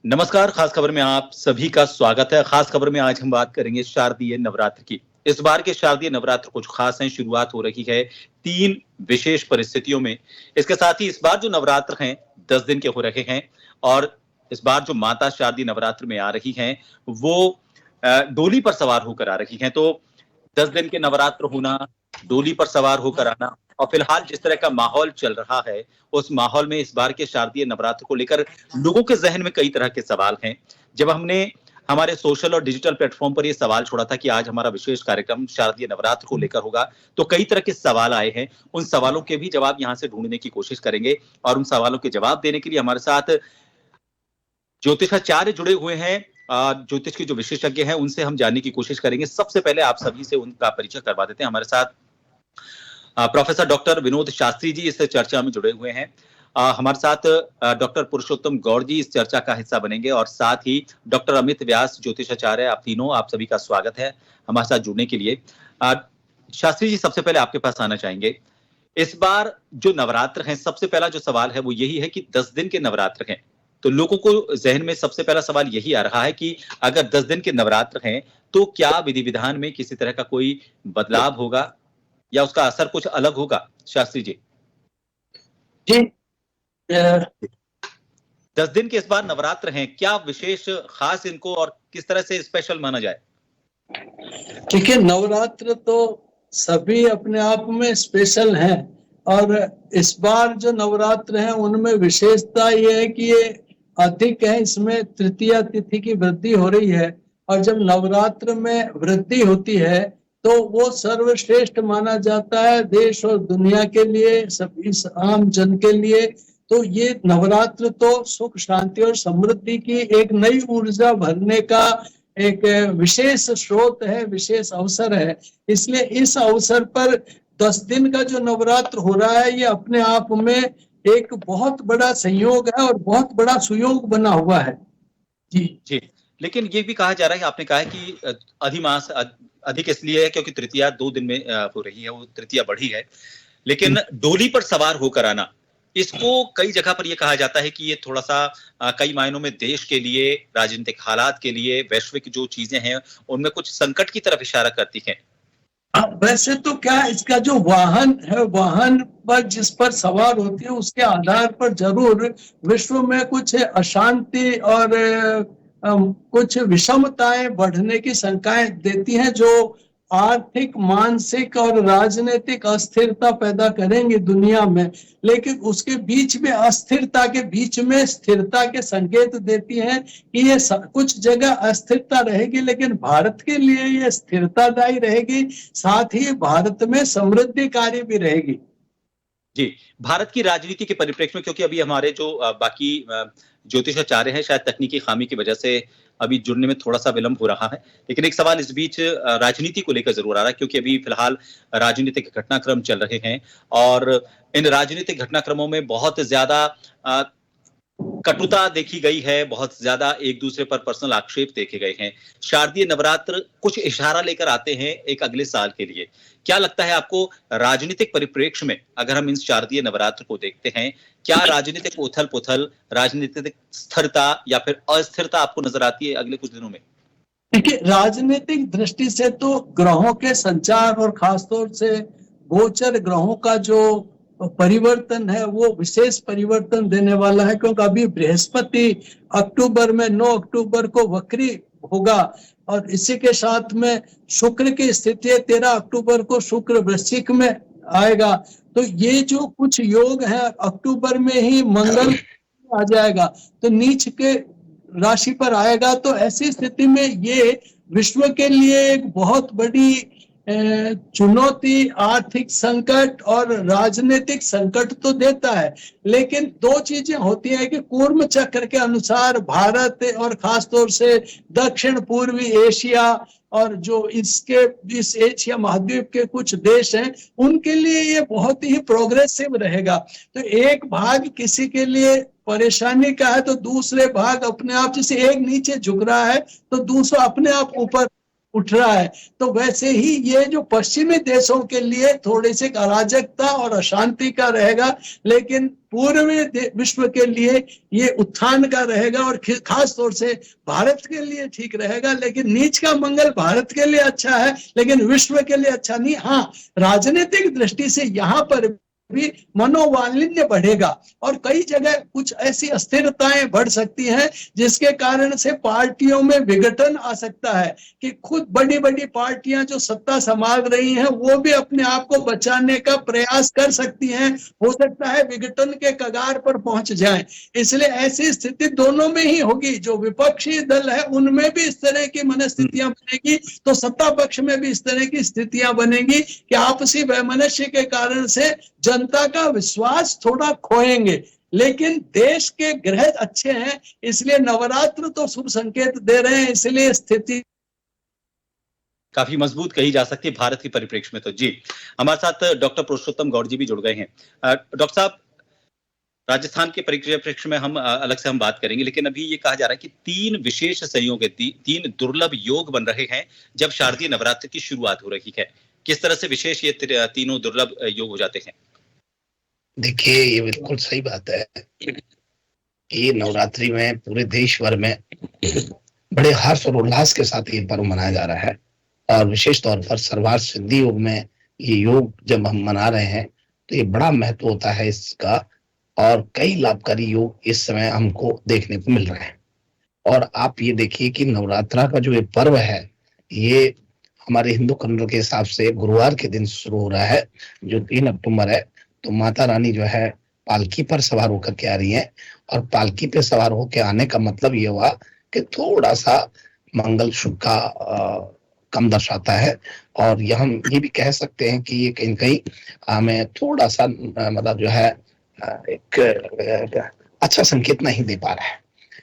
नमस्कार, खास खबर में आप सभी का स्वागत है। खास खबर में आज हम बात करेंगे शारदीय नवरात्र की। इस बार के शारदीय नवरात्र कुछ खास हैं, शुरुआत हो रही है 3 विशेष परिस्थितियों में। इसके साथ ही इस बार जो नवरात्र हैं 10 दिन के हो रहे हैं और इस बार जो माता शारदीय नवरात्र में आ रही हैं, वो डोली पर सवार होकर आ रही हैं। तो 10 दिन के नवरात्र होना, डोली पर सवार होकर आना और फिलहाल जिस तरह का माहौल चल रहा है, उस माहौल में इस बार के शारदीय नवरात्र को लेकर लोगों के ज़हन में कई तरह के सवाल हैं। जब हमने हमारे सोशल और डिजिटल प्लेटफ़ॉर्म पर ये सवाल छोड़ा था कि आज हमारा विशेष कार्यक्रम शारदीय नवरात्र को लेकर होगा, तो कई तरह के सवाल आए हैं। उन सवालों के भी जवाब यहाँ से ढूँढने की कोशिश करेंगे और उन सवालों के जवाब देने के लिए हमारे साथ ज्योतिषाचार्य जुड़े हुए हैं। ज्योतिष के जो विशेषज्ञ हैं, उनसे हम जानने की कोशिश करेंगे। सबसे पहले आप सभी से उनका परिचय करवा देते हैं। हमारे साथ प्रोफेसर डॉक्टर विनोद शास्त्री जी इस चर्चा में जुड़े हुए हैं। हमारे साथ डॉक्टर पुरुषोत्तम गौड़ जी इस चर्चा का हिस्सा बनेंगे और साथ ही डॉक्टर अमित व्यास ज्योतिषाचार्य, आप तीनों, आप सभी का स्वागत है हमारे साथ जुड़ने के लिए। शास्त्री जी, सबसे पहले आपके पास आना चाहेंगे। इस बार जो नवरात्र हैं, सबसे पहला जो सवाल है वो यही है कि 10 दिन के नवरात्र हैं, तो लोगों को ज़हन में सबसे पहला सवाल यही आ रहा है कि अगर 10 दिन के नवरात्र हैं, तो क्या विधि-विधान में किसी तरह का कोई बदलाव होगा या उसका असर कुछ अलग होगा? शास्त्री जी। जी 10 दिन के इस बार नवरात्र हैं, क्या विशेष खास इनको और किस तरह से स्पेशल माना जाए? देखिए, नवरात्र तो सभी अपने आप में स्पेशल हैं और इस बार जो नवरात्र हैं उनमें विशेषता ये है कि ये अधिक है, इसमें तृतीया तिथि की वृद्धि हो रही है और जब नवरात्र में वृद्धि होती है तो वो सर्वश्रेष्ठ माना जाता है देश और दुनिया के लिए, सभी आम जन के लिए। तो ये नवरात्र तो सुख, शांति और समृद्धि की एक नई ऊर्जा भरने का एक विशेष स्रोत है, विशेष अवसर है। इसलिए इस अवसर पर 10 दिन का जो नवरात्र हो रहा है, ये अपने आप में एक बहुत बड़ा संयोग है और बहुत बड़ा सुयोग बना हुआ है। जी, लेकिन ये भी कहा जा रहा है, आपने कहा है कि अधिमास अधिक इसलिए है क्योंकि तृतीया 2 दिन में हो रही है, वो तृतीया बढ़ी है। लेकिन डोली पर सवार होकर आना, इसको कई जगह पर यह कहा जाता है कि ये थोड़ा सा कई मायनों में देश के लिए, राजनीतिक हालात के लिए, वैश्विक जो चीजें हैं उनमें कुछ संकट की तरफ इशारा करती हैं। वैसे तो क्या इसका जो वाहन है, वाहन पर जिस पर सवार होती है उसके आधार पर जरूर विश्व में कुछ अशांति और कुछ विषमताएं बढ़ने की शंकाएं देती हैं, जो आर्थिक, मानसिक और राजनीतिक अस्थिरता पैदा करेंगी दुनिया में। लेकिन उसके बीच में, अस्थिरता के बीच में स्थिरता के संकेत देती हैं कि ये कुछ जगह अस्थिरता रहेगी, लेकिन भारत के लिए ये स्थिरतादायी रहेगी, साथ ही भारत में समृद्धिकारी भी रहेगी। जी, भारत की राजनीति के परिप्रेक्ष्य में, क्योंकि अभी हमारे जो बाकी ज्योतिषाचार्य हैं, शायद तकनीकी खामी की वजह से अभी जुड़ने में थोड़ा-सा विलंब हो रहा है। लेकिन एक सवाल इस बीच राजनीति को लेकर ज़रूर आ रहा है, क्योंकि अभी फिलहाल राजनीतिक घटनाक्रम चल रहे हैं और इन राजनीतिक घटनाक्रमों में बहुत ज़्यादा कटुता देखी गई है, बहुत ज्यादा एक दूसरे पर पर्सनल आक्षेप देखे गए हैं। शारदीय नवरात्र कुछ इशारा लेकर आते हैं एक अगले साल के लिए। क्या लगता है आपको, राजनीतिक परिप्रेक्ष्य में अगर हम इन शारदीय नवरात्र को देखते हैं, क्या राजनीतिक उथल-पुथल, राजनीतिक स्थिरता या फिर अस्थिरता आपको नजर आती है अगले कुछ दिनों में? देखिए, राजनीतिक दृष्टि से तो ग्रहों के संचार और खासतौर से गोचर ग्रहों का जो परिवर्तन है वो विशेष परिवर्तन देने वाला है, क्योंकि अभी बृहस्पति अक्टूबर में 9 अक्टूबर को वक्री होगा और इसी के साथ में शुक्र की स्थिति है, 13 अक्टूबर को शुक्र वृश्चिक में आएगा। तो ये जो कुछ योग है, अक्टूबर में ही मंगल आ जाएगा तो नीच के राशि पर आएगा। तो ऐसी स्थिति में ये विश्व के लिए एक बहुत बड़ी चुनौती, आर्थिक संकट और राजनीतिक संकट तो देता है। लेकिन दो चीजें होती हैं कि कूर्म चक्र के अनुसार भारत और खासतौर से दक्षिण पूर्वी एशिया और जो इसके इस एशिया महाद्वीप के कुछ देश हैं, उनके लिए ये बहुत ही प्रोग्रेसिव रहेगा। तो एक भाग किसी के लिए परेशानी का है तो दूसरे भाग अपने आप, जैसे एक नीचे झुक रहा है तो दूसरा अपने आप ऊपर उठ रहा है। तो वैसे ही ये जो पश्चिमी देशों के लिए थोड़ी सी अराजकता और अशांति का रहेगा, लेकिन पूर्वी विश्व के लिए ये उत्थान का रहेगा और खास तौर से भारत के लिए ठीक रहेगा। लेकिन नीच का मंगल भारत के लिए अच्छा है, लेकिन विश्व के लिए अच्छा नहीं। हाँ, राजनीतिक दृष्टि से यहाँ पर भी मनोमालिन्य बढ़ेगा और कई जगह कुछ ऐसी अस्थिरताएं बढ़ सकती हैं जिसके कारण से पार्टियों में विघटन आ सकता है कि खुद बड़ी बड़ी पार्टियां जो सत्ता संभाल रही हैं वो भी अपने आप को बचाने का प्रयास कर सकती हैं। हो सकता है विघटन के कगार पर पहुंच जाएं। इसलिए ऐसी स्थिति दोनों में ही होगी। जो विपक्षी दल है उनमें भी इस तरह की मनस्थितियां बनेगी, तो सत्ता पक्ष में भी इस तरह की स्थितियां बनेगी कि आपसी वैमनस्य के कारण से जनता का विश्वास थोड़ा खोएंगे। लेकिन देश के ग्रह अच्छे हैं, इसलिए नवरात्र तो शुभ संकेत दे रहे हैं, इसलिए स्थिति काफी मजबूत कही जा सकती है भारत के परिप्रेक्ष्य में। तो जी, हमारे साथ डॉक्टर पुरुषोत्तम गौड़ जी भी जुड़ गए हैं। डॉक्टर साहब, राजस्थान के परिप्रेक्ष्य में हम अलग से हम बात करेंगे, लेकिन अभी ये कहा जा रहा है कि 3 विशेष संयोग है, 3 दुर्लभ योग बन रहे हैं जब शारदीय नवरात्र की शुरुआत हो रही है। किस तरह से विशेष ये तीनों दुर्लभ योग हो जाते हैं? देखिए, ये बिल्कुल सही बात है कि नवरात्रि में पूरे देश भर में बड़े हर्ष और उल्लास के साथ ये पर्व मनाया जा रहा है और विशेष तौर पर सर्वार्थ सिद्धि योग में ये योग जब हम मना रहे हैं तो ये बड़ा महत्व होता है इसका और कई लाभकारी योग इस समय हमको देखने को मिल रहे हैं। और आप ये देखिए कि नवरात्रा का जो ये पर्व है ये हमारे हिंदू कैलेंडर के हिसाब से गुरुवार के दिन शुरू हो रहा है जो 3 अक्टूबर है। तो माता रानी जो है पालकी पर सवार होकर के आ रही है और पालकी पे सवार होकर आने का मतलब ये हुआ कि थोड़ा सा मंगल शुभ का कम दर्शाता है। और ये हम ये भी कह सकते हैं कि ये कहीं कहीं हमें थोड़ा सा मतलब जो है एक अच्छा संकेत नहीं दे पा रहा है।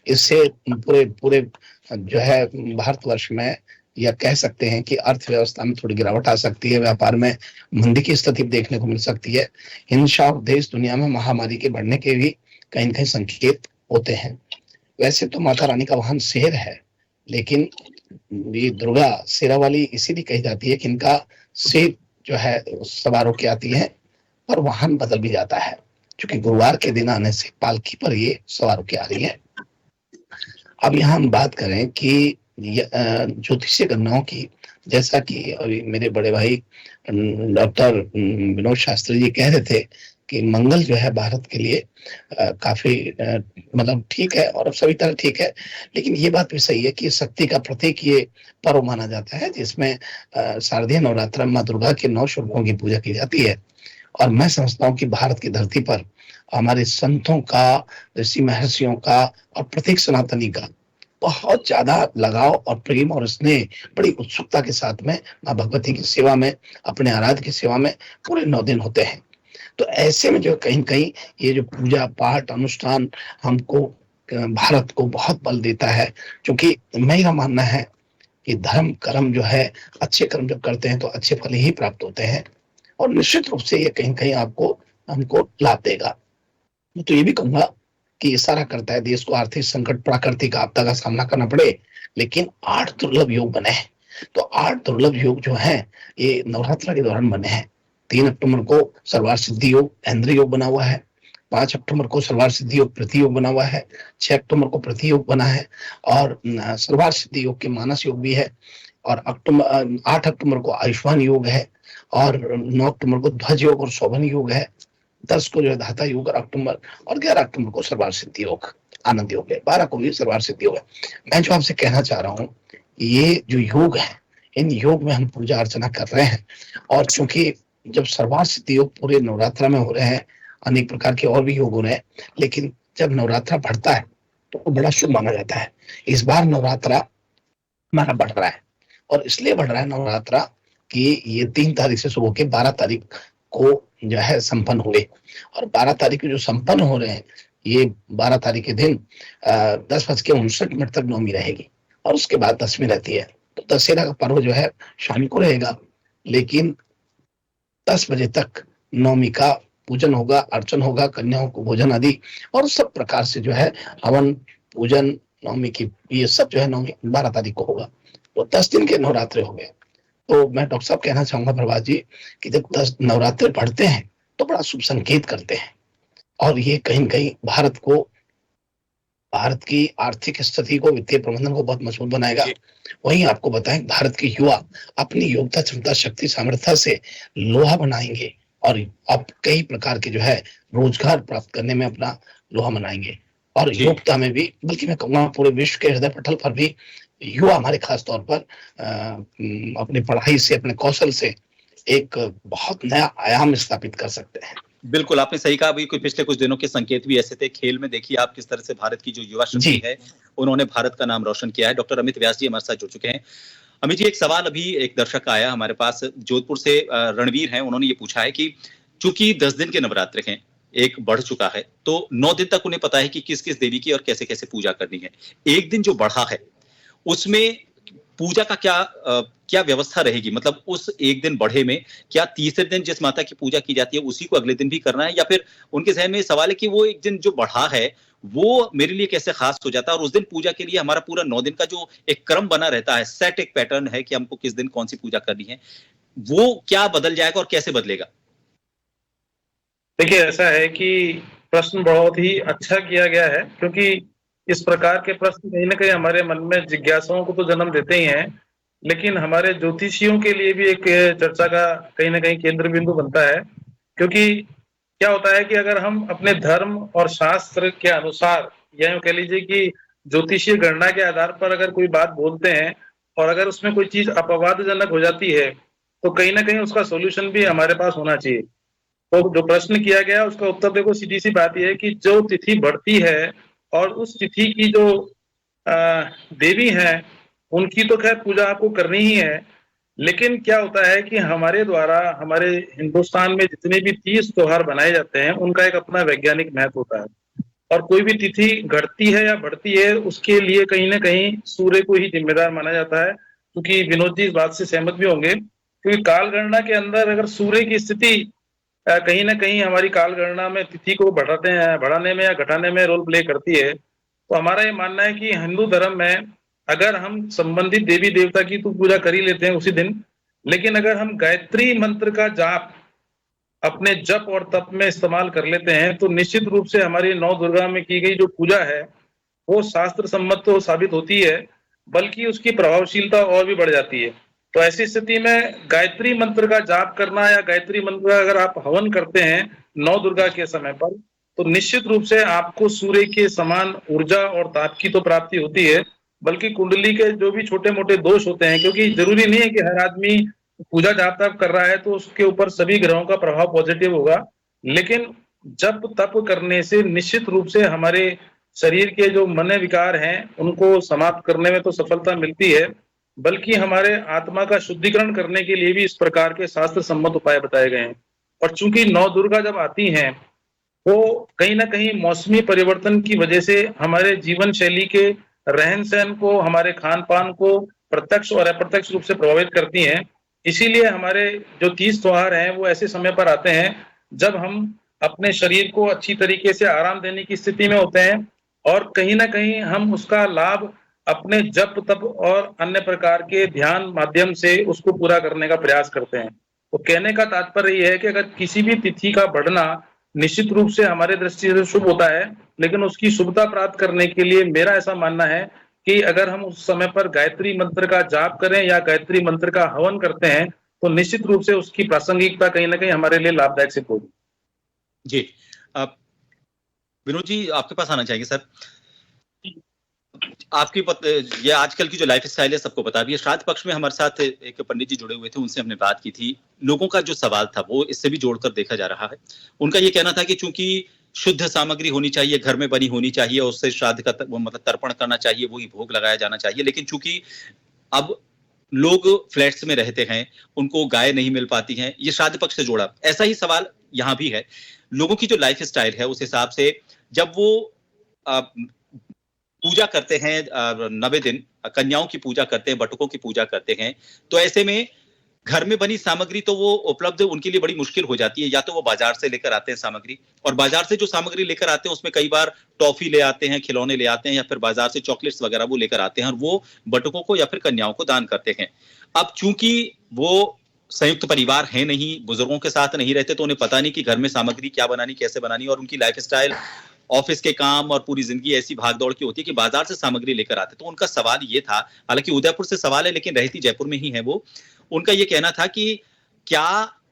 इससे पूरे जो है भारतवर्ष में या कह सकते हैं कि अर्थव्यवस्था में थोड़ी गिरावट आ सकती है, व्यापार में मंदी की स्थिति देखने को मिल सकती है। हिंसा और देश दुनिया में महामारी के बढ़ने के भी कहीं न कहीं संकेत होते हैं। वैसे तो माता रानी का वाहन शेर है, लेकिन ये दुर्गा शेरा वाली इसीलिए कही जाती है कि इनका शेर जो है सवार होकर आती है और वाहन बदल भी जाता है। क्योंकि गुरुवार के दिन आने से पालकी पर ये सवार होकर आ रही है। अब यहाँ हम बात करें कि ज्योतिषीय गणनाओं की, जैसा कि अभी मेरे बड़े भाई डॉक्टर विनोद शास्त्री जी कह रहे थे कि मंगल जो है भारत के लिए काफी मतलब ठीक है और सभी तरह ठीक है, लेकिन ये बात भी सही है कि शक्ति का प्रतीक ये पर्व माना जाता है, जिसमें शारदीय नवरात्र माँ दुर्गा के 9 स्वरूपों की पूजा की जाती है। और मैं समझता हूँ कि भारत की धरती पर हमारे संतों का, ऋषि महर्षियों का और प्रत्येक सनातनी का बहुत ज्यादा लगाव और प्रेम और स्नेह बड़ी उत्सुकता के साथ में माँ भगवती की सेवा में, अपने आराध्य की सेवा में पूरे 9 दिन होते हैं। तो ऐसे में जो कहीं कहीं ये जो पूजा पाठ अनुष्ठान हमको, भारत को बहुत बल देता है, क्योंकि मेरा मानना है कि धर्म कर्म जो है, अच्छे कर्म जब करते हैं तो अच्छे फल ही प्राप्त होते हैं, और निश्चित रूप से ये कहीं कहीं आपको हमको लाभ देगा। मैं तो ये भी कहूंगा कि इशारा करता है देश को आर्थिक संकट, प्राकृतिक आपदा का सामना करना पड़े, लेकिन 8 दुर्लभ योग बने हैं। तो 8 दुर्लभ योग जो हैं ये नवरात्र के दौरान बने हैं। 3 अक्टूबर को सर्वार सिद्धि योग ऐन्द्रिय योग बना हुआ है, 5 अक्टूबर को सर्वार सिद्धि योग प्रति योग बना हुआ है, 6 अक्टूबर को प्रति योग बना है, और सर्वार सिद्धि योग के मानस योग भी है, और 8 अक्टूबर को आयुष्मान योग है, और 9 अक्टूबर को ध्वज योग और शोभन योग है, 10 को जो है धाता योग और अक्टूबर, और 11 अक्टूबर को सर्वार सिद्धि योग आनंद योग है, 12 को भी सर्वार सिद्धि योग है। मैं जो आपसे कहना चाह रहा हूँ, ये जो योग है, इन योग में हम पूजा अर्चना कर रहे हैं, और चूंकि जब सर्वार सिद्धि योग पूरे नवरात्र में हो रहे हैं, अनेक प्रकार के और भी योग हो रहे हैं, लेकिन जब नवरात्रा बढ़ता है तो बड़ा शुभ माना जाता है। इस बार नवरात्रा हमारा बढ़ रहा है, और इसलिए बढ़ रहा है नवरात्रा कि ये 3 तारीख से शुरू होकर 12 तारीख को जो है संपन्न हुए, और 12 तारीख को जो संपन्न हो रहे हैं, ये 12 तारीख के दिन 10:59 तक नवमी रहेगी, और उसके बाद 10वीं रहती है। तो दशहरा का पर्व जो है शाम को रहेगा, लेकिन 10 बजे तक नवमी का पूजन होगा, अर्चन होगा, कन्याओं को भोजन आदि, और सब प्रकार से जो है हवन पूजन नवमी की, ये सब जो है नवमी 12 तारीख को होगा। तो 10 दिन के नवरात्रे हो गए। तो मैं डॉक्टर साहब कहना चाहूंगा प्रभात जी कि जब 10 नवरात्रे पढ़ते हैं तो बड़ा शुभ संकेत करते हैं, और ये कहीं कहीं भारत की आर्थिक स्थिति को, वित्तीय प्रबंधन को बहुत मजबूत बनाएगा। वहीं आपको बताएं, भारत के युवा अपनी योग्यता, क्षमता, शक्ति, सामर्थ्य से लोहा बनाएंगे, और अब कई प्रकार के जो है रोजगार प्राप्त करने में अपना लोहा बनाएंगे, और योग्यता में भी, बल्कि मैं कहूँगा पूरे विश्व के हृदय पटल पर भी युवा हमारे खास तौर पर अपनी पढ़ाई से, अपने कौशल से एक बहुत नया आयाम स्थापित कर सकते हैं। बिल्कुल, आपने सही कहा। अभी पिछले कुछ दिनों के संकेत भी ऐसे थे। खेल में देखिए आप किस तरह से भारत की जो युवा शक्ति है, उन्होंने भारत का नाम रोशन किया है। डॉक्टर अमित व्यास जी हमारे साथ जुड़ चुके हैं। अमित जी, एक सवाल अभी एक दर्शक आया हमारे पास, जोधपुर से रणवीर हैं, उन्होंने ये पूछा है कि चूंकि 10 दिन के नवरात्र हैं, एक बढ़ चुका है, तो 9 दिन तक उन्हें पता है कि किस किस देवी की और कैसे कैसे पूजा करनी है। एक दिन जो बढ़ा है उसमें पूजा का क्या व्यवस्था रहेगी? मतलब उस एक दिन बढ़े में क्या तीसरे दिन जिस माता की पूजा की जाती है उसी को अगले दिन भी करना है, या फिर उनके जहन में सवाल है कि वो एक दिन जो बढ़ा है वो मेरे लिए कैसे खास हो जाता है, और उस दिन पूजा के लिए हमारा पूरा 9 दिन का जो एक क्रम बना रहता है, सेट एक पैटर्न है कि हमको किस दिन कौन सी पूजा करनी है, वो क्या बदल जाएगा और कैसे बदलेगा? देखिए, ऐसा है कि प्रश्न बहुत ही अच्छा किया गया है, क्योंकि इस प्रकार के प्रश्न कहीं ना कहीं हमारे मन में जिज्ञासाओं को तो जन्म देते ही हैं, लेकिन हमारे ज्योतिषियों के लिए भी एक चर्चा का कहीं ना कहीं केंद्र बिंदु बनता है। क्योंकि क्या होता है कि अगर हम अपने धर्म और शास्त्र के अनुसार, या यूं कह लीजिए कि ज्योतिषीय गणना के आधार पर अगर कोई बात बोलते हैं, और अगर उसमें कोई चीज अपवादजनक हो जाती है, तो कहीं ना कहीं उसका सोल्यूशन भी हमारे पास होना चाहिए। तो जो प्रश्न किया गया उसका उत्तर देखो, सीधी सी बात यह है कि जो तिथि बढ़ती है और उस तिथि की जो देवी हैं उनकी तो खैर पूजा आपको करनी ही है, लेकिन क्या होता है कि हमारे द्वारा हमारे हिंदुस्तान में जितने भी 30 त्योहार बनाए जाते हैं उनका एक अपना वैज्ञानिक महत्व होता है, और कोई भी तिथि घटती है या बढ़ती है उसके लिए कहीं ना कहीं सूर्य को ही जिम्मेदार माना जाता है। क्योंकि विनोद जी इस बात से सहमत भी होंगे, क्योंकि काल गणना के अंदर अगर सूर्य की स्थिति कहीं ना कहीं हमारी काल गणना में तिथि को बढ़ाने में या घटाने में रोल प्ले करती है, तो हमारा ये मानना है कि हिंदू धर्म में अगर हम संबंधित देवी देवता की तो पूजा कर ही लेते हैं उसी दिन, लेकिन अगर हम गायत्री मंत्र का जाप अपने जप और तप में इस्तेमाल कर लेते हैं तो निश्चित रूप से हमारी नौ दुर्गा में की गई जो पूजा है वो शास्त्र सम्मत तो साबित होती है, बल्कि उसकी प्रभावशीलता और भी बढ़ जाती है। तो ऐसी स्थिति में गायत्री मंत्र का जाप करना या गायत्री मंत्र का अगर आप हवन करते हैं नौ दुर्गा के समय पर, तो निश्चित रूप से आपको सूर्य के समान ऊर्जा और ताप की तो प्राप्ति होती है, बल्कि कुंडली के जो भी छोटे मोटे दोष होते हैं, क्योंकि जरूरी नहीं है कि हर आदमी पूजा जाप तप कर रहा है तो उसके ऊपर सभी ग्रहों का प्रभाव पॉजिटिव होगा, लेकिन जप तप करने से निश्चित रूप से हमारे शरीर के जो मन विकार हैं उनको समाप्त करने में तो सफलता मिलती है, बल्कि हमारे आत्मा का शुद्धिकरण करने के लिए भी इस प्रकार के शास्त्र सम्मत उपाय बताए गए हैं। और चूंकि नौ दुर्गा जब आती हैं वो कहीं ना कहीं मौसमी परिवर्तन की वजह से हमारे जीवन शैली के रहन सहन को, हमारे खान पान को प्रत्यक्ष और अप्रत्यक्ष रूप से प्रभावित करती हैं। इसीलिए हमारे जो 30 त्योहार हैं वो ऐसे समय पर आते हैं जब हम अपने शरीर को अच्छी तरीके से आराम देने की स्थिति में होते हैं और कहीं ना कहीं हम उसका लाभ अपने जप तप और अन्य प्रकार के ध्यान माध्यम से उसको पूरा करने का प्रयास करते हैं। तो कहने का तात्पर्य यह है कि अगर किसी भी तिथि का बढ़ना निश्चित रूप से हमारे दृष्टि से शुभ होता है, लेकिन उसकी शुभता प्राप्त करने के लिए मेरा ऐसा मानना है कि अगर हम उस समय पर गायत्री मंत्र का जाप करें या गायत्री मंत्र का हवन करते हैं तो निश्चित रूप से उसकी प्रासंगिकता कहीं ना कहीं हमारे लिए लाभदायक सिद्ध होगी। जी, विनोद जी आपके पास आना चाहिए सर। ये आजकल की जो लाइफ स्टाइल है सबको पता भी है। श्राद्ध पक्ष में हमारे साथ एक पंडित जी जुड़े हुए थे, उनसे हमने बात की थी। लोगों का जो सवाल था वो इससे भी जोड़कर देखा जा रहा है। उनका ये कहना था कि चूंकि शुद्ध सामग्री होनी चाहिए, घर में बनी होनी चाहिए, उससे श्राद्ध का मतलब तर्पण करना चाहिए, वही भोग लगाया जाना चाहिए, लेकिन चूंकि अब लोग फ्लैट्स में रहते हैं, उनको गाय नहीं मिल पाती हैं, ये श्राद्ध पक्ष से जोड़ा। ऐसा ही सवाल यहाँ भी है। लोगों की जो लाइफ स्टाइल है उस हिसाब से जब वो पूजा करते हैं 90 दिन, कन्याओं की पूजा करते हैं, बटुकों की पूजा करते हैं, तो ऐसे में घर में बनी सामग्री तो वो उपलब्ध उनके लिए बड़ी मुश्किल हो जाती है। या तो वो बाजार से लेकर आते हैं सामग्री, और बाजार से जो सामग्री लेकर आते हैं उसमें कई बार टॉफी ले आते हैं, खिलौने ले आते हैं, या फिर बाजार से चॉकलेट्स वगैरह वो लेकर आते हैं और वो बटुकों को या फिर कन्याओं को दान करते हैं। अब चूंकि वो संयुक्त परिवार है नहीं, बुजुर्गों के साथ नहीं रहते, तो उन्हें पता नहीं कि घर में सामग्री क्या बनानी, कैसे बनानी, और उनकी लाइफ स्टाइल ऑफिस के काम और पूरी जिंदगी ऐसी भागदौड़ की होती है कि बाजार से सामग्री लेकर आते। तो उनका सवाल ये था, हालांकि उदयपुर से सवाल है लेकिन रहती जयपुर में ही है वो, उनका ये कहना था कि क्या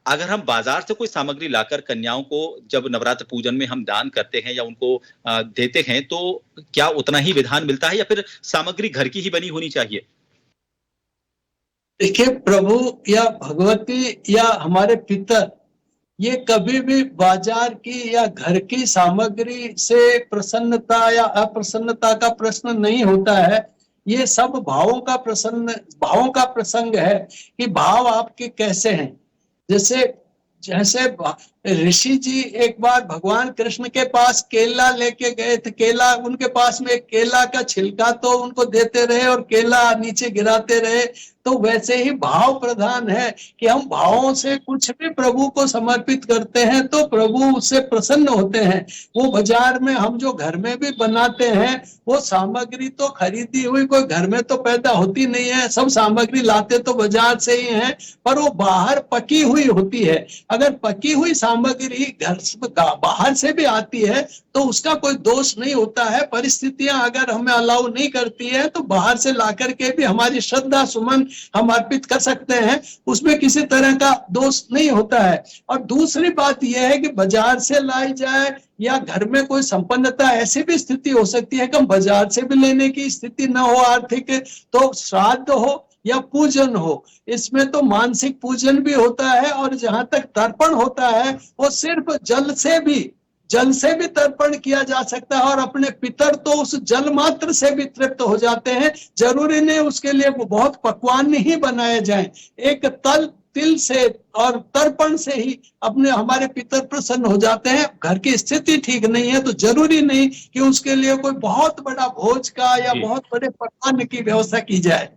अगर हम बाजार से कोई सामग्री लाकर कन्याओं को जब नवरात्र पूजन में हम दान करते हैं या उनको देते हैं तो क्या उतना ही विधान मिलता है या फिर सामग्री घर की ही बनी होनी चाहिए? देखिए, प्रभु या भगवती या हमारे पितर ये कभी भी बाजार की या घर की सामग्री से प्रसन्नता या अप्रसन्नता का प्रश्न नहीं होता है। ये सब भावों का प्रसंग है कि भाव आपके कैसे हैं। जैसे ऋषि जी एक बार भगवान कृष्ण के पास केला लेके गए थे, केला उनके पास में एक केला का छिलका तो उनको देते रहे और केला नीचे गिराते रहे। तो वैसे ही भाव प्रधान है कि हम भावों से कुछ भी प्रभु को समर्पित करते हैं तो प्रभु उससे प्रसन्न होते हैं। वो बाजार में हम जो घर में भी बनाते हैं वो सामग्री तो खरीदी हुई कोई घर में तो पैदा होती नहीं है, सब सामग्री लाते तो बाजार से ही है, पर वो बाहर पकी हुई होती है। अगर पकी हुई सामग्री घर बाहर से भी आती है तो उसका कोई दोष नहीं होता है। परिस्थितियां अगर हमें अलाउ नहीं करती है तो बाहर से ला करके भी हमारी श्रद्धा सुमन हम अर्पित कर सकते हैं, उसमें किसी तरह का दोष नहीं होता है। और दूसरी बात यह है कि बाजार से लाई जाए या घर में कोई संपन्नता, ऐसी भी स्थिति हो सकती है कि हम बाजार से भी लेने की स्थिति न हो आर्थिक, तो श्राद्ध हो या पूजन हो, इसमें तो मानसिक पूजन भी होता है। और जहां तक तर्पण होता है वो सिर्फ जल से भी तर्पण किया जा सकता है और अपने पितर तो उस जल मात्र से भी तृप्त हो जाते हैं। जरूरी नहीं उसके लिए वो बहुत पकवान ही बनाए जाएं, एक तिल से और तर्पण से ही हमारे पितर प्रसन्न हो जाते हैं। घर की स्थिति ठीक नहीं है तो जरूरी नहीं कि उसके लिए कोई बहुत बड़ा भोज का या बहुत बड़े पकवान की व्यवस्था की जाए।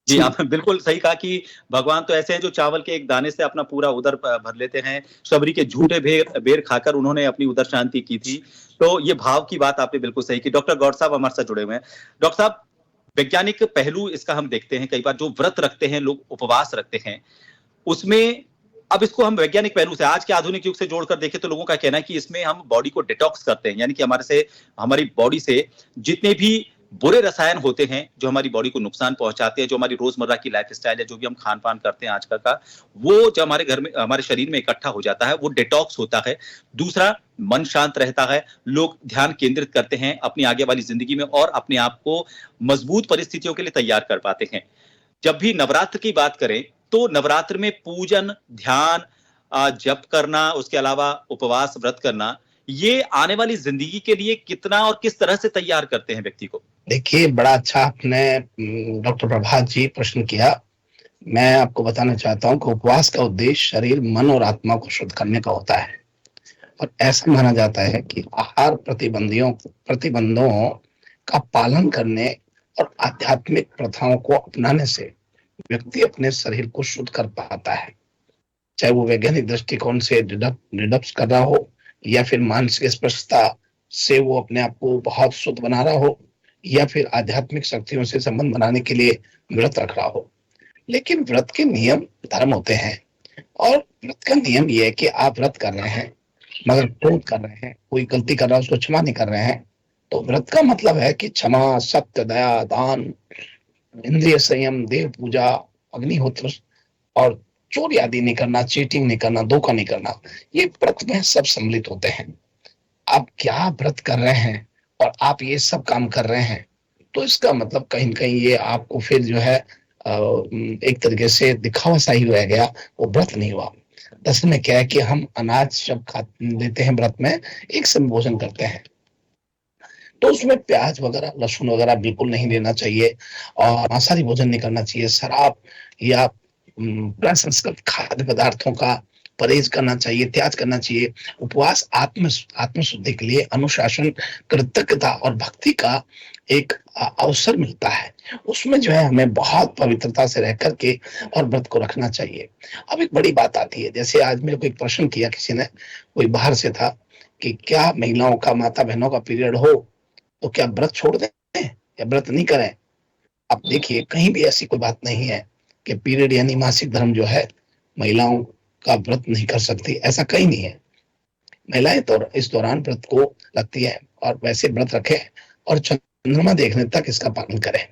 जी, आपने बिल्कुल सही कहा कि भगवान तो ऐसे हैं जो चावल के एक दाने से अपना पूरा उदर भर लेते हैं। शबरी के झूठे बेर खाकर उन्होंने अपनी उदर शांति की थी। तो ये भाव की बात आपने बिल्कुल सही की। डॉक्टर गौर साहब हमारे साथ जुड़े हुए हैं। डॉक्टर साहब, वैज्ञानिक पहलू इसका हम देखते हैं, कई बार जो व्रत रखते हैं लोग, उपवास रखते हैं, उसमें अब इसको हम वैज्ञानिक पहलू से, आज के आधुनिक युग से जोड़कर देखें तो लोगों का कहना है कि इसमें हम बॉडी को डिटॉक्स करते हैं, यानी कि हमारी बॉडी से जितने भी बुरे रसायन होते हैं जो हमारी बॉडी को नुकसान पहुंचाते हैं, जो हमारी रोजमर्रा की लाइफस्टाइल है, जो भी हम खान पान करते हैं आजकल का, वो जब हमारे घर में, हमारे शरीर में इकट्ठा हो जाता है, वो डिटॉक्स होता है। दूसरा, मन शांत रहता है, लोग ध्यान केंद्रित करते हैं अपनी आगे वाली जिंदगी में और अपने आप को मजबूत परिस्थितियों के लिए तैयार कर पाते हैं। जब भी नवरात्र की बात करें तो नवरात्र में पूजन, ध्यान, जप करना, उसके अलावा उपवास, व्रत करना, ये आने वाली जिंदगी के लिए कितना और किस तरह से तैयार करते हैं व्यक्ति को? देखिए, बड़ा अच्छा आपने डॉक्टर प्रभात जी प्रश्न किया। मैं आपको बताना चाहता हूं कि उपवास का उद्देश्य शरीर, मन और आत्मा को शुद्ध करने का होता है और ऐसा माना जाता है कि आहार प्रतिबंधों का पालन करने और आध्यात्मिक प्रथाओं को अपनाने से व्यक्ति अपने शरीर को शुद्ध कर पाता है, चाहे वो वैज्ञानिक दृष्टिकोण से डिडक्स कर रहा हो या फिर मानसिक स्पष्टता से वो अपने आप को बहुत शुद्ध बना रहा हो या फिर आध्यात्मिक शक्तियों से संबंध बनाने के लिए व्रत रख रहा हो। लेकिन व्रत के नियम धर्म होते हैं और व्रत का नियम यह है कि आप व्रत कर रहे हैं मगर क्रोध कर रहे हैं, कोई गलती कर रहा है उसको क्षमा नहीं कर रहे हैं, तो व्रत का मतलब है कि क्षमा, सत्य, दया, दान, इंद्रिय संयम, देव पूजा, अग्निहोत्र और चोरी आदि नहीं करना, चीटिंग नहीं करना, धोखा नहीं करना, ये व्रत में सब सम्मिलित होते हैं। आप क्या व्रत कर रहे हैं और आप ये सब काम कर रहे हैं तो इसका मतलब कहीं न कहीं ये आपको फिर जो है एक तरीके से दिखावा सा ही रह गया, वो व्रत नहीं हुआ। दरअसल में क्या है कि हम अनाज जब खा लेते हैं व्रत में, एक समय भोजन करते हैं तो उसमें प्याज वगैरह, लहसुन वगैरह बिल्कुल नहीं लेना चाहिए और मांसाहारी भोजन नहीं करना चाहिए। शराब या प्रसंस्कृत खाद्य पदार्थों का परहेज करना चाहिए, त्याग करना चाहिए। उपवास आत्मशुद्धि के लिए अनुशासन, कृतज्ञता और भक्ति का एक अवसर मिलता है। उसमें जो है हमें बहुत पवित्रता से रह करके और व्रत को रखना चाहिए। अब एक बड़ी बात आती है, जैसे आज मेरे को एक प्रश्न किया किसी ने, कोई बाहर से था, कि क्या महिलाओं का, माता बहनों का पीरियड हो तो क्या व्रत छोड़ दें या व्रत नहीं करें? अब देखिए, कहीं भी ऐसी कोई बात नहीं है कि पीरियड यानी मासिक धर्म जो है महिलाओं का व्रत नहीं कर सकती, ऐसा कहीं नहीं है। महिलाएं तो इस दौरान व्रत को रखती है और वैसे व्रत रखें और चंद्रमा देखने तक इसका पालन करें।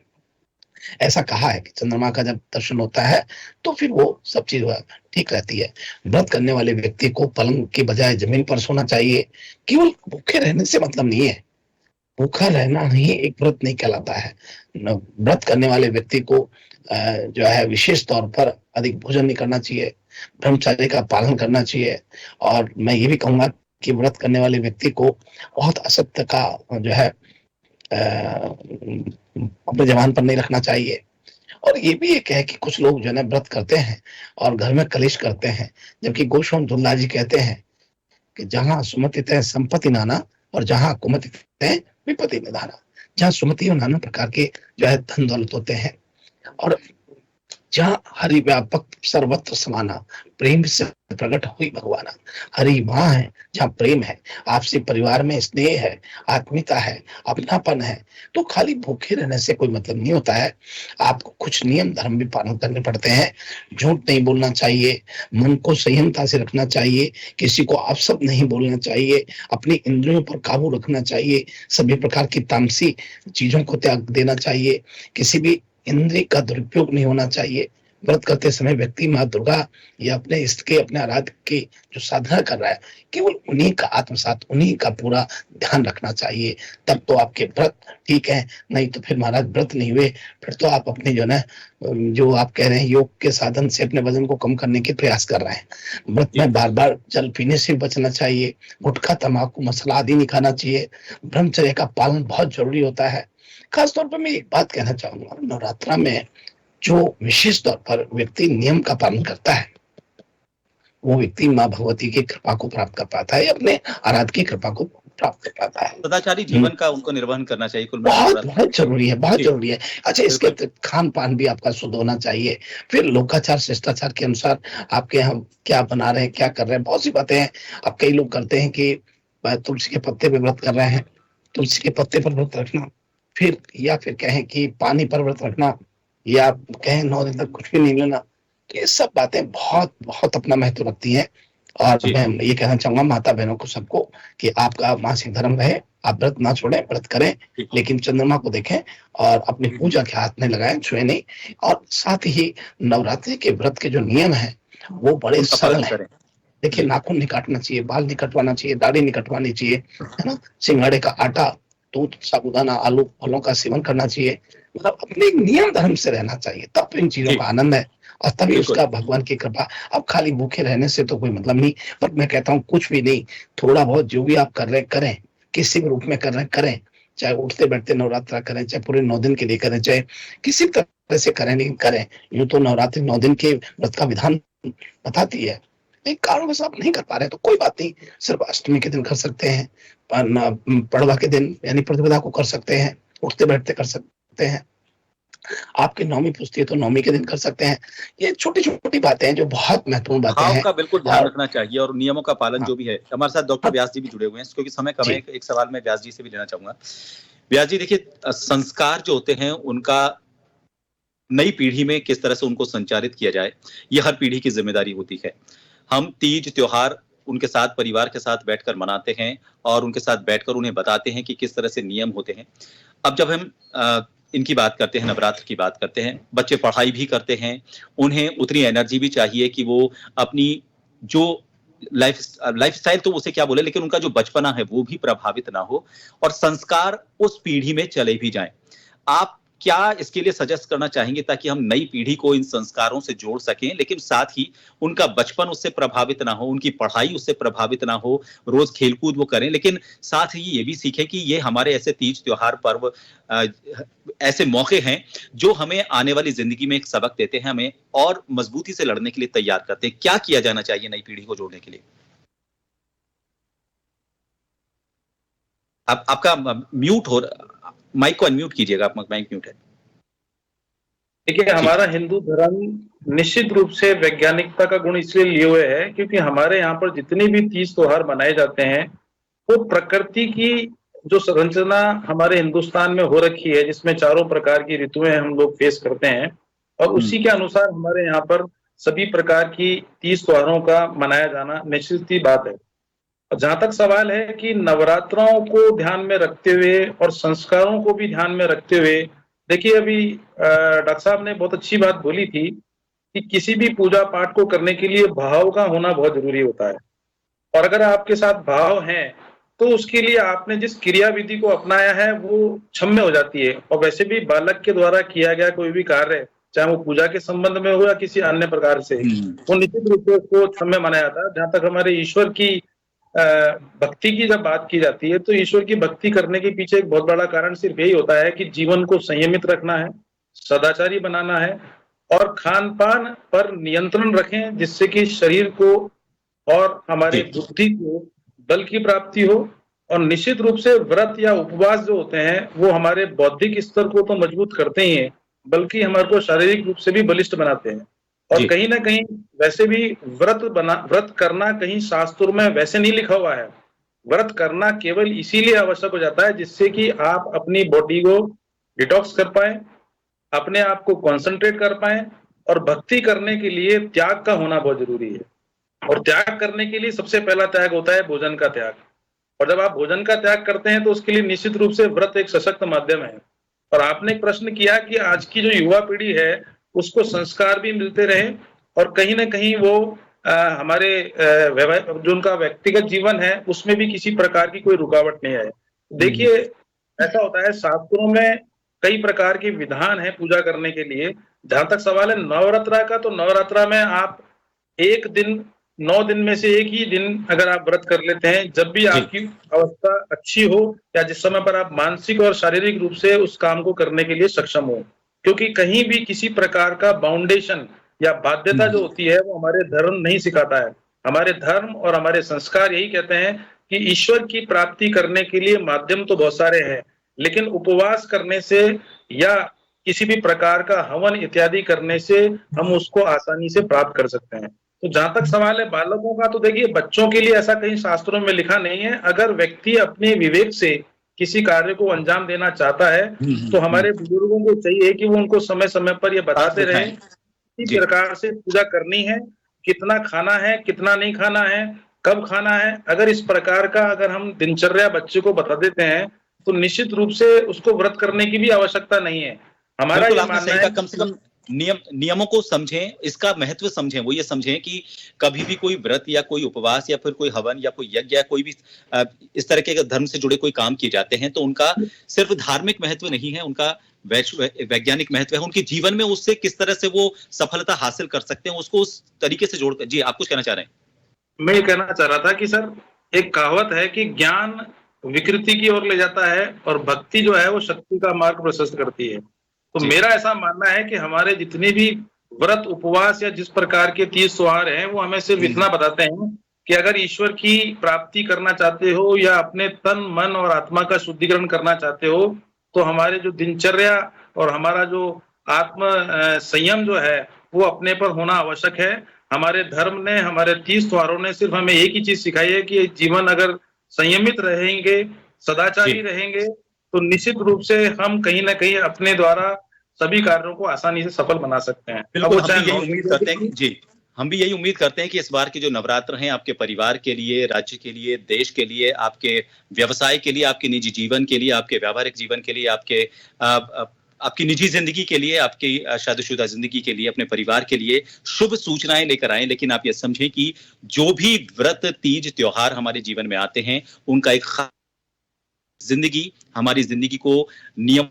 ऐसा कहा है कि चंद्रमा का जब दर्शन होता है तो फिर वो सब चीज ठीक रहती है। व्रत करने वाले व्यक्ति को पलंग के बजाय जमीन पर सोना चाहिए। केवल भूखे रहने से मतलब नहीं है, भूखा रहना ही एक व्रत नहीं कहलाता है। व्रत करने वाले व्यक्ति को जो है विशेष तौर पर अधिक भोजन नहीं करना चाहिए, ब्रह्मचर्य का पालन करना चाहिए और मैं ये भी कहूंगा कि व्रत करने वाले व्यक्ति को बहुत असत्य का जो है अपने जबान पर नहीं रखना चाहिए। और ये भी एक है कि कुछ लोग जो है व्रत करते हैं और घर में कलेश करते हैं, जबकि गोस्वामी तुलसीदास जी कहते हैं कि जहां सुमति तय संपत्ति नाना और जहां कुमति तय विपत्ति निधाना। जहां सुमति और नाना प्रकार के जो है धन दौलत होते हैं और जहां हरि व्यापक सर्वत्र समाना, प्रेम से प्रकट हुई भगवाना। हरि वहां है जहां प्रेम है, आपसी परिवार में स्नेह है, आत्मीयता है, अपनापन है। तो खाली भूखे रहने से कोई मतलब नहीं होता है। आपको कुछ नियम धर्म भी पालन करने पड़ते हैं। झूठ नहीं बोलना चाहिए, मन को संयमता से रखना चाहिए, किसी को अपशब्द नहीं बोलना चाहिए, अपनी इंद्रियों पर काबू रखना चाहिए, सभी प्रकार की तामसी चीजों को त्याग देना चाहिए, किसी भी इंद्रिय का दुरुपयोग नहीं होना चाहिए। व्रत करते समय व्यक्ति माँ दुर्गा या अपने इष्ट के, अपने आराध्य की जो साधना कर रहा है, केवल उन्हीं का आत्मसात, उन्हीं का पूरा ध्यान रखना चाहिए। तब तो आपके व्रत ठीक है, नहीं तो फिर महाराज व्रत नहीं हुए, फिर तो आप अपने जो है जो आप कह रहे हैं योग के साधन से अपने वजन को कम करने के प्रयास कर रहे हैं। व्रत में बार बार जल पीने से बचना चाहिए, गुटखा, तम्बाकू, मसाला आदि नहीं खाना चाहिए। ब्रह्मचर्य का पालन बहुत जरूरी होता है। खासतौर पर मैं एक बात कहना चाहूंगा, नवरात्रा में जो विशेष तौर पर व्यक्ति नियम का पालन करता है वो व्यक्ति माँ भगवती की कृपा को प्राप्त कर पाता है, अपने आराध्य की कृपा को प्राप्त कर पाता है। सदाचारी जीवन का उनको निर्वहन करना चाहिए, कुल बहुत जरूरी है, बहुत जरूरी है। अच्छा, इसके खान पान भी आपका शुद्ध होना चाहिए। फिर लोकाचार शिष्टाचार के अनुसार आपके यहाँ क्या बना रहे हैं, क्या कर रहे हैं, बहुत सी बातें हैं। अब कई लोग करते हैं कि तुलसी के पत्ते पे व्रत कर रहे हैं, तुलसी के पत्ते पर व्रत रखना, फिर या फिर कहें कि पानी पर व्रत रखना, या कहें 9 दिन तक कुछ भी नहीं लेना, तो ये सब बातें बहुत बहुत अपना महत्व रखती हैं। और जी। मैं ये कहना चाहूंगा माता बहनों को सबको कि आपका मासिक धर्म रहे, आप व्रत ना छोड़ें, व्रत करें, ठीक। लेकिन चंद्रमा को देखें और अपनी पूजा के हाथ में लगाएं, छुए नहीं। और साथ ही नवरात्रि के व्रत के जो नियम हैं वो बड़े उनका सरल पालन हैं। करें। देखिए, जी। नाखून नहीं काटना चाहिए, बाल नहीं कटवाना चाहिए, दाढ़ी नहीं कटवानी चाहिए, है ना? सिंघाड़े का आटा, दूध, साबूदाना, आलू, फलों का सेवन करना चाहिए। मतलब अपने नियम धर्म से रहना चाहिए, तब तो इन चीजों जी, का आनंद है और तभी बिल्कुल। उसका भगवान की कृपा। अब खाली भूखे रहने से तो कोई मतलब नहीं। पर मैं कहता हूँ कुछ भी नहीं, थोड़ा बहुत जो भी आप कर रहे हैं करें, किसी भी रूप में कर रहे हैं करें, चाहे उठते बैठते नवरात्रा करें, चाहे पूरे 9 दिन के लिए करें, चाहे किसी तरह से करें, लेकिन करें। यूं तो नवरात्रि 9 दिन के व्रत का विधान बताती है, एक कारणवश आप नहीं कर पा रहे तो कोई बात नहीं, सिर्फ अष्टमी के दिन कर सकते हैं, पड़वा के दिन यानी प्रतिपदा को कर सकते हैं, उठते बैठते कर सकते हैं। आपकी नौमी पूछती है तो नौमी के दिन कर सकते हैं। ये छोटी छोटी बातें हैं जो बहुत महत्वपूर्ण बातें भाव हैं। का बिल्कुल ध्यान और रखना चाहिए और नियमों का पालन हाँ, जो भी है। हमारे साथ डॉक्टर अब व्यास जी भी जुड़े हुए हैं, क्योंकि समय कम है। जी एक सवाल मैं व्यास जी से भी लेना चाहूंगा। व्यास जी देखिए, संस्कार जो होते हैं उनका नई पीढ़ी में किस तरह से उनको संचारित किया जाए, ये हर पीढ़ी की जिम्मेदारी होती है। हम तीज त्योहार उनके साथ परिवार के साथ बैठकर मनाते हैं और उनके साथ बैठकर उन्हें बताते हैं कि किस तरह से नियम होते हैं। अब जब हम इनकी बात करते हैं, नवरात्र की बात करते हैं, बच्चे पढ़ाई भी करते हैं, उन्हें उतनी एनर्जी भी चाहिए कि वो अपनी जो लाइफस्टाइल तो उसे क्या बोले, लेकिन उनका जो बचपना है वो भी प्रभावित ना हो और संस्कार उस पीढ़ी में चले भी जाएं। आप क्या इसके लिए सजेस्ट करना चाहेंगे ताकि हम नई पीढ़ी को इन संस्कारों से जोड़ सकें, लेकिन साथ ही उनका बचपन उससे प्रभावित ना हो, उनकी पढ़ाई उससे प्रभावित ना हो, रोज खेलकूद वो करें, लेकिन साथ ही ये भी सीखें कि ये हमारे ऐसे तीज त्योहार पर्व ऐसे मौके हैं जो हमें आने वाली जिंदगी में एक सबक देते हैं, हमें और मजबूती से लड़ने के लिए तैयार करते हैं। क्या किया जाना चाहिए नई पीढ़ी को जोड़ने के लिए? आपका म्यूट हो, माइक को अनम्यूट कीजिएगा, आप माइक म्यूट है। देखिए, हमारा हिंदू धर्म निश्चित रूप से वैज्ञानिकता का गुण इसलिए लिए हुए है क्योंकि हमारे यहाँ पर जितने भी तीज त्योहार मनाए जाते हैं वो प्रकृति की जो संरचना हमारे हिंदुस्तान में हो रखी है, जिसमें चारों प्रकार की ऋतुएं हम लोग फेस करते हैं और उसी के अनुसार हमारे यहाँ पर सभी प्रकार की तीज त्योहारों का मनाया जाना निश्चित ही बात है। जहां तक सवाल है कि नवरात्रों को ध्यान में रखते हुए और संस्कारों को भी ध्यान में रखते हुए, देखिए अभी डॉक्टर साहब ने बहुत अच्छी बात बोली थी कि किसी भी पूजा पाठ को करने के लिए भाव का होना बहुत जरूरी होता है और अगर आपके साथ भाव हैं तो उसके लिए आपने जिस क्रिया विधि को अपनाया है वो क्षम्य हो जाती है। और वैसे भी बालक के द्वारा किया गया कोई भी कार्य, चाहे वो पूजा के संबंध में हो या किसी अन्य प्रकार से, वो निश्चित रूप से उसको क्षम्य माना जाता है। जहां तक हमारे ईश्वर की भक्ति की जब बात की जाती है तो ईश्वर की भक्ति करने के पीछे एक बहुत बड़ा कारण सिर्फ यही होता है कि जीवन को संयमित रखना है, सदाचारी बनाना है और खान पान पर नियंत्रण रखें, जिससे कि शरीर को और हमारे बुद्धि को बल की प्राप्ति हो। और निश्चित रूप से व्रत या उपवास जो होते हैं वो हमारे बौद्धिक स्तर को तो मजबूत करते ही हैं, बल्कि हमारे को शारीरिक रूप से भी बलिष्ठ बनाते हैं। और कहीं ना कहीं वैसे भी व्रत करना कहीं शास्त्रों में वैसे नहीं लिखा हुआ है। व्रत करना केवल इसीलिए आवश्यक हो जाता है जिससे कि आप अपनी बॉडी को डिटॉक्स कर पाए, अपने आप को कंसंट्रेट कर पाए और भक्ति करने के लिए त्याग का होना बहुत जरूरी है। और त्याग करने के लिए सबसे पहला त्याग होता है भोजन का त्याग। और जब आप भोजन का त्याग करते हैं तो उसके लिए निश्चित रूप से व्रत एक सशक्त माध्यम है। और आपने एक प्रश्न किया कि आज की जो युवा पीढ़ी है उसको संस्कार भी मिलते रहे और कहीं ना कहीं वो हमारे जो उनका व्यक्तिगत जीवन है उसमें भी किसी प्रकार की कोई रुकावट नहीं आए। देखिए, ऐसा होता है शास्त्रों में कई प्रकार के विधान है पूजा करने के लिए। जहां तक सवाल है नवरात्रा का, तो नवरात्रा में आप एक दिन 9 दिन में से एक ही दिन अगर आप व्रत कर लेते हैं, जब भी आपकी अवस्था अच्छी हो या जिस समय पर आप मानसिक और शारीरिक रूप से उस काम को करने के लिए सक्षम हो, क्योंकि कहीं भी किसी प्रकार का बाउंडेशन या बाध्यता जो होती है वो हमारे धर्म नहीं सिखाता है। हमारे धर्म और हमारे संस्कार यही कहते हैं कि ईश्वर की प्राप्ति करने के लिए माध्यम तो बहुत सारे हैं, लेकिन उपवास करने से या किसी भी प्रकार का हवन इत्यादि करने से हम उसको आसानी से प्राप्त कर सकते हैं। तो जहां तक सवाल है बालकों का, तो देखिए बच्चों के लिए ऐसा कहीं शास्त्रों में लिखा नहीं है। अगर व्यक्ति अपने विवेक से किसी कार्य को अंजाम देना चाहता है तो हमारे बुजुर्गों को चाहिए कि वो उनको समय समय पर ये बताते रहें किस प्रकार से पूजा करनी है, कितना खाना है, कितना नहीं खाना है, कब खाना है। अगर इस प्रकार का अगर हम दिनचर्या बच्चे को बता देते हैं तो निश्चित रूप से उसको व्रत करने की भी आवश्यकता नहीं है। हमारा बिल्कुल ये आपने मानना सही है कहा, कम से कम नियमों को समझें, इसका महत्व समझें। वो ये समझें कि कभी भी कोई व्रत या कोई उपवास या फिर कोई हवन या कोई यज्ञ या कोई भी इस तरह के धर्म से जुड़े कोई काम किए जाते हैं तो उनका सिर्फ धार्मिक महत्व नहीं है, उनका वैज्ञानिक महत्व है। उनके जीवन में उससे किस तरह से वो सफलता हासिल कर सकते हैं, उसको उस तरीके से जोड़कर। जी, आप कुछ कहना चाह रहे हैं? मैं ये कहना चाह रहा था कि सर, एक कहावत है कि ज्ञान विकृति की ओर ले जाता है और भक्ति जो है वो शक्ति का मार्ग प्रशस्त करती है। तो मेरा ऐसा मानना है कि हमारे जितने भी व्रत उपवास या जिस प्रकार के तीज त्योहार हैं वो हमें सिर्फ इतना बताते हैं कि अगर ईश्वर की प्राप्ति करना चाहते हो या अपने तन मन और आत्मा का शुद्धिकरण करना चाहते हो तो हमारे जो दिनचर्या और हमारा जो आत्म संयम जो है वो अपने पर होना आवश्यक है। हमारे धर्म ने, हमारे तीज त्योहारों ने सिर्फ हमें एक ही चीज सिखाई है कि जीवन अगर संयमित रहेंगे, सदाचारी रहेंगे तो निश्चित रूप से हम कहीं ना कहीं अपने द्वारा सभी कार्यों को आसानी से सफल बना सकते हैं। बिल्कुल, हम भी यही उम्मीद करते हैं जी, हम भी यही उम्मीद करते हैं कि इस बार के जो नवरात्र हैं आपके परिवार के लिए, राज्य के लिए, देश के लिए, आपके व्यवसाय के लिए, आपके निजी जीवन के लिए, आपके व्यावहारिक जीवन के लिए, आपकी निजी जिंदगी के लिए, आपकी शादीशुदा जिंदगी के लिए, अपने परिवार के लिए शुभ सूचनाएं लेकर आए। लेकिन आप ये समझें कि जो भी व्रत, तीज, त्योहार हमारे जीवन में आते हैं उनका एक जिंदगी, हमारी जिंदगी को नियम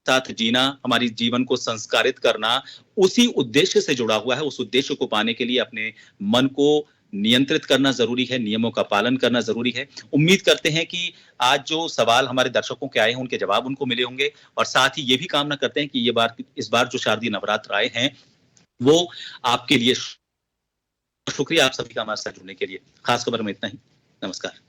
साथ जीना, हमारी जीवन को संस्कारित करना, उसी उद्देश्य से जुड़ा हुआ है। उस उद्देश्य को पाने के लिए अपने मन को नियंत्रित करना जरूरी है, नियमों का पालन करना जरूरी है। उम्मीद करते हैं कि आज जो सवाल हमारे दर्शकों के आए हैं उनके जवाब उनको मिले होंगे और साथ ही ये भी कामना करते हैं कि इस बार जो शारदीय नवरात्र आए हैं वो आपके लिए। शुक्रिया आप सभी का हमारे साथ जुड़ने के लिए। खास खबर में इतना ही। नमस्कार।